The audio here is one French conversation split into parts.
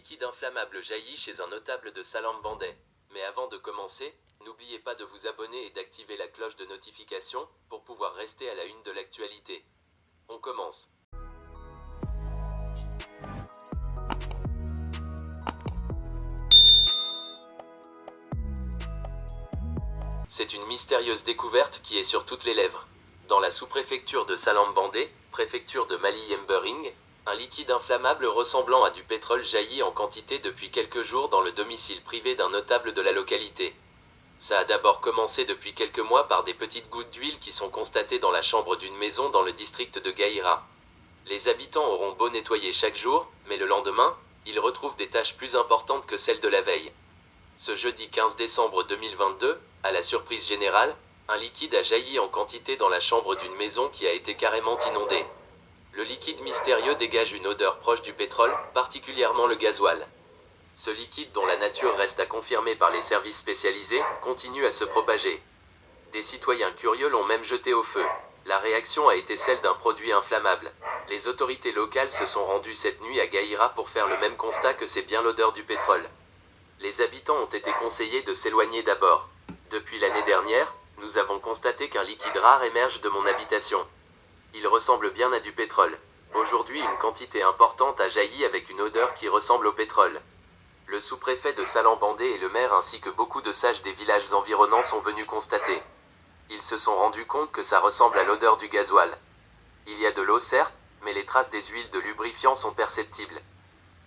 liquide inflammable jaillit chez un notable de Salambandais. Mais avant de commencer, n'oubliez pas de vous abonner et d'activer la cloche de notification pour pouvoir rester à la une de l'actualité. On commence. C'est une mystérieuse découverte qui est sur toutes les lèvres. Dans la sous-préfecture de Salambandé, préfecture de Mali-Yembering, un liquide inflammable ressemblant à du pétrole jaillit en quantité depuis quelques jours dans le domicile privé d'un notable de la localité. Ça a d'abord commencé depuis quelques mois par des petites gouttes d'huile qui sont constatées dans la chambre d'une maison dans le district de Gaïra. Les habitants auront beau nettoyer chaque jour, mais le lendemain, ils retrouvent des taches plus importantes que celles de la veille. Ce jeudi 15 décembre 2022, à la surprise générale, un liquide a jailli en quantité dans la chambre d'une maison qui a été carrément inondée. Le liquide mystérieux dégage une odeur proche du pétrole, particulièrement le gasoil. Ce liquide, dont la nature reste à confirmer par les services spécialisés, continue à se propager. Des citoyens curieux l'ont même jeté au feu. La réaction a été celle d'un produit inflammable. Les autorités locales se sont rendues cette nuit à Gaïra pour faire le même constat que c'est bien l'odeur du pétrole. Les habitants ont été conseillés de s'éloigner d'abord. Depuis l'année dernière, nous avons constaté qu'un liquide rare émerge de mon habitation. Il ressemble bien à du pétrole. Aujourd'hui, une quantité importante a jailli avec une odeur qui ressemble au pétrole. Le sous-préfet de Salambandé et le maire ainsi que beaucoup de sages des villages environnants sont venus constater. Ils se sont rendus compte que ça ressemble à l'odeur du gasoil. Il y a de l'eau certes, mais les traces des huiles de lubrifiant sont perceptibles.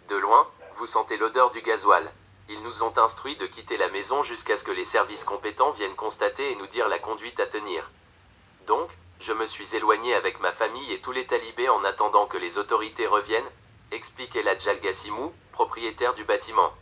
De loin, vous sentez l'odeur du gasoil. Ils nous ont instruits de quitter la maison jusqu'à ce que les services compétents viennent constater et nous dire la conduite à tenir. Donc, je me suis éloigné avec ma famille et tous les talibés en attendant que les autorités reviennent, explique El Hadj Al Gassimou, propriétaire du bâtiment.